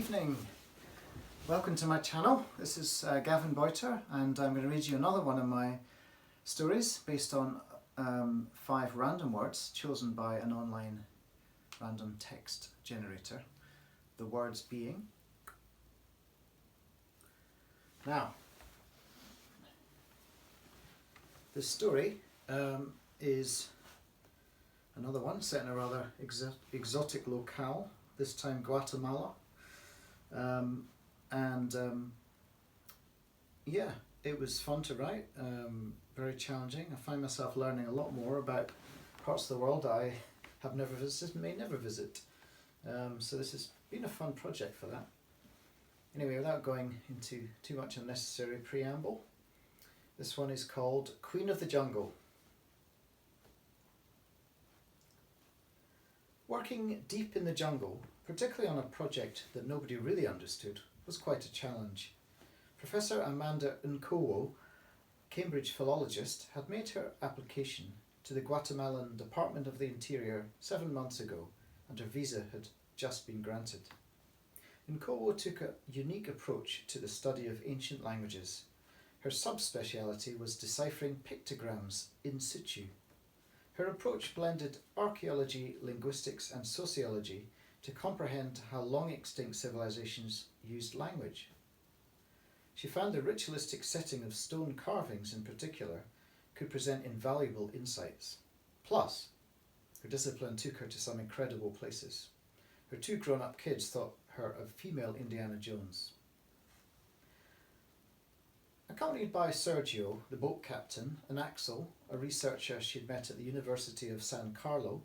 evening. Welcome to my channel. This is Gavin Boyter, and I'm going to read you another one of my stories based on 5 random words chosen by an online random text generator. The words being... Now, this story is another one set in a rather exotic locale, this time Guatemala. Yeah, it was fun to write, very challenging. I find myself learning a lot more about parts of the world that I have never visited and may never visit. So this has been a fun project for that. Anyway, without going into too much unnecessary preamble, this one is called Queen of the Jungle. Working deep in the jungle, particularly on a project that nobody really understood, was quite a challenge. Professor Amanda Nkowo, Cambridge philologist, had made her application to the Guatemalan Department of the Interior 7 months ago, and her visa had just been granted. Nkowo took a unique approach to the study of ancient languages. Her subspeciality was deciphering pictograms in situ. Her approach blended archaeology, linguistics and sociology to comprehend how long extinct civilizations used language. She found the ritualistic setting of stone carvings in particular could present invaluable insights. Plus, her discipline took her to some incredible places. Her 2 grown-up kids thought her a female Indiana Jones. Accompanied by Sergio, the boat captain, and Axel, a researcher she'd met at the University of San Carlo,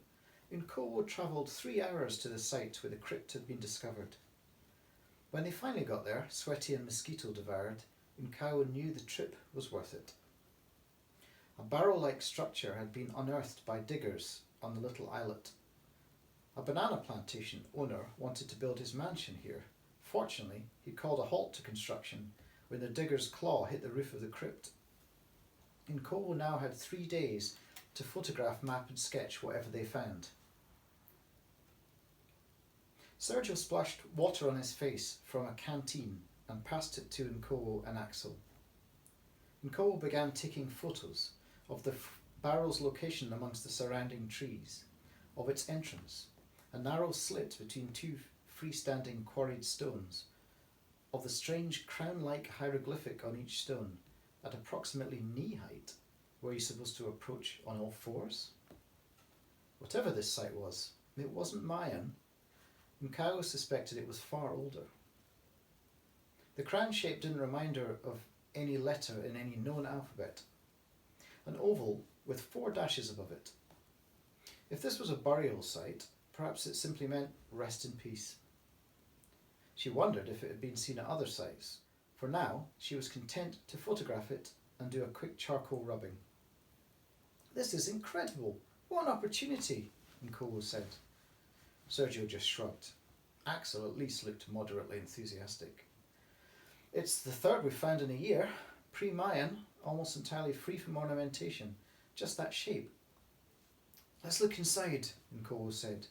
Nkowo travelled 3 hours to the site where the crypt had been discovered. When they finally got there, sweaty and mosquito-devoured, Nkowo knew the trip was worth it. A barrow-like structure had been unearthed by diggers on the little islet. A banana plantation owner wanted to build his mansion here. Fortunately, he called a halt to construction when the digger's claw hit the roof of the crypt. Nkowo now had 3 days to photograph, map and sketch whatever they found. Sergio splashed water on his face from a canteen and passed it to Nkowo and Axel. Nkowo began taking photos of the barrow's location amongst the surrounding trees, of its entrance, a narrow slit between 2 freestanding quarried stones, of the strange crown-like hieroglyphic on each stone at approximately knee height. Were you supposed to approach on all 4s? Whatever this site was, it wasn't Mayan. Nkowo suspected it was far older. The crown shape didn't remind her of any letter in any known alphabet. An oval with 4 dashes above it. If this was a burial site, perhaps it simply meant rest in peace. She wondered if it had been seen at other sites. For now, she was content to photograph it and do a quick charcoal rubbing. "This is incredible! What an opportunity!" Nkowo said. Sergio just shrugged. Axel at least looked moderately enthusiastic. "It's the 3rd we've found in a year. Pre-Mayan, almost entirely free from ornamentation. Just that shape." "Let's look inside," Nkowo said,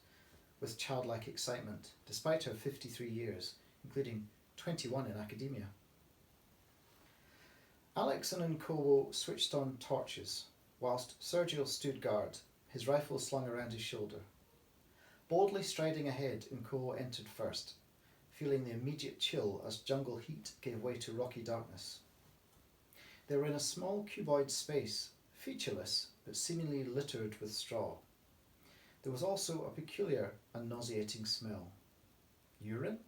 with childlike excitement, despite her 53 years, including 21 in academia. Alex and Nkowo switched on torches, whilst Sergio stood guard, his rifle slung around his shoulder. Boldly striding ahead, Nkowo entered first, feeling the immediate chill as jungle heat gave way to rocky darkness. They were in a small cuboid space, featureless but seemingly littered with straw. There was also a peculiar and nauseating smell. Urine?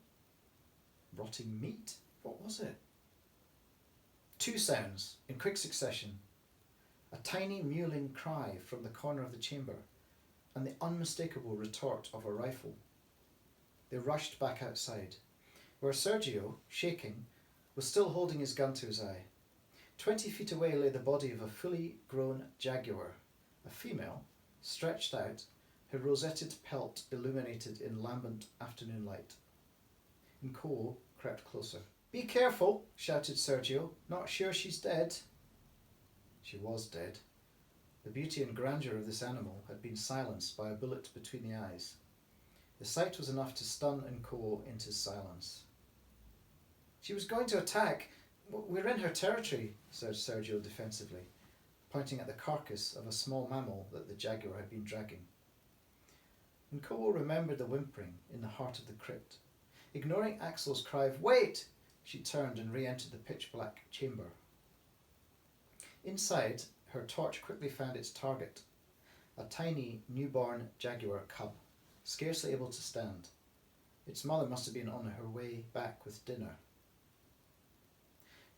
Rotting meat? What was it? 2 sounds, in quick succession. A tiny mewling cry from the corner of the chamber, and the unmistakable retort of a rifle. They rushed back outside, where Sergio, shaking, was still holding his gun to his eye. 20 feet away lay the body of a fully grown jaguar, a female, stretched out, her rosetted pelt illuminated in lambent afternoon light. Nkowo crept closer. "Be careful," shouted Sergio. "Not sure she's dead." She was dead. The beauty and grandeur of this animal had been silenced by a bullet between the eyes. The sight was enough to stun Nkowo into silence. She was going to attack. We're in her territory, said Sergio defensively, pointing at the carcass of a small mammal that the jaguar had been dragging. Nkowo remembered the whimpering in the heart of the crypt. Ignoring Axel's cry of "Wait!" she turned and re-entered the pitch-black chamber. Inside, her torch quickly found its target, a tiny newborn jaguar cub, scarcely able to stand. Its mother must have been on her way back with dinner.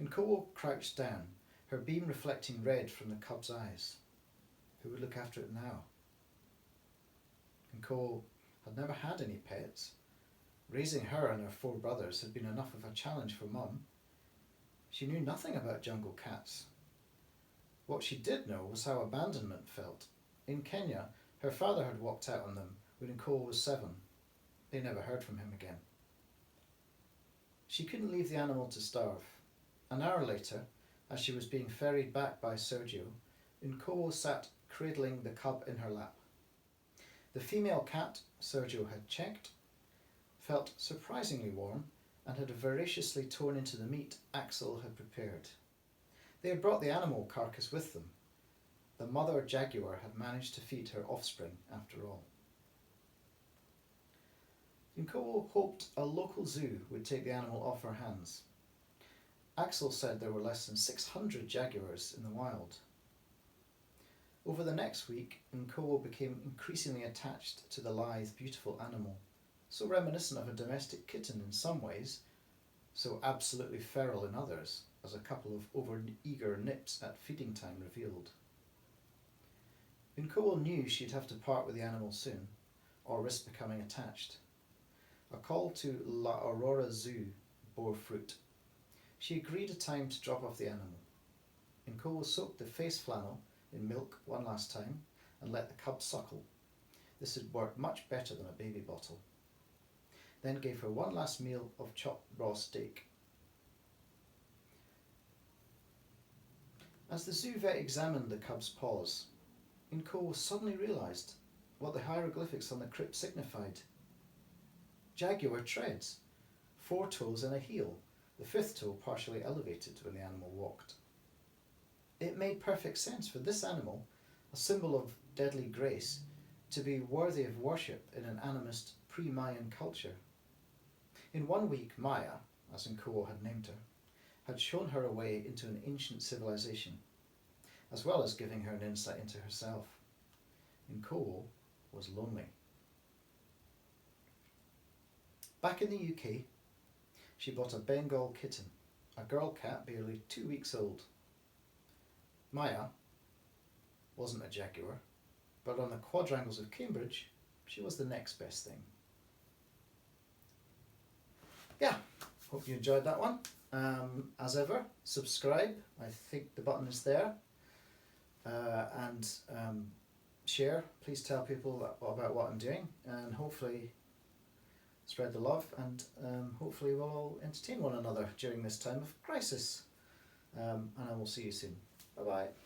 Nkowo crouched down, her beam reflecting red from the cub's eyes. Who would look after it now? Nkowo had never had any pets. Raising her and her 4 brothers had been enough of a challenge for Mum. She knew nothing about jungle cats. What she did know was how abandonment felt. In Kenya, her father had walked out on them when Nkowo was 7. They never heard from him again. She couldn't leave the animal to starve. An hour later, as she was being ferried back by Sergio, Nkowo sat cradling the cub in her lap. The female cat, Sergio had checked, felt surprisingly warm and had voraciously torn into the meat Axel had prepared. They had brought the animal carcass with them. The mother jaguar had managed to feed her offspring after all. Nkowo hoped a local zoo would take the animal off her hands. Axel said there were less than 600 jaguars in the wild. Over the next week, Nkowo became increasingly attached to the lithe, beautiful animal, so reminiscent of a domestic kitten in some ways, so absolutely feral in others, as a couple of over-eager nips at feeding time revealed. Nkowo knew she'd have to part with the animal soon, or risk becoming attached. A call to La Aurora Zoo bore fruit. She agreed a time to drop off the animal. Nkowo soaked the face flannel in milk one last time and let the cub suckle. This had worked much better than a baby bottle. Then gave her one last meal of chopped raw steak. As the zoo vet examined the cub's paws, Nkowo suddenly realised what the hieroglyphics on the crypt signified. Jaguar treads, 4 toes and a heel, the 5th toe partially elevated when the animal walked. It made perfect sense for this animal, a symbol of deadly grace, to be worthy of worship in an animist pre-Mayan culture. In 1 week, Maya, as Nkowo had named her, had shown her a way into an ancient civilization, as well as giving her an insight into herself. Nkowo was lonely. Back in the UK, she bought a Bengal kitten, a girl cat barely 2 weeks old. Maya wasn't a jaguar, but on the quadrangles of Cambridge, she was the next best thing. Yeah, hope you enjoyed that one. As ever, subscribe. I think the button is there. And share. Please tell people about what I'm doing, and hopefully spread the love, and hopefully we'll all entertain one another during this time of crisis. And I will see you soon. Bye bye.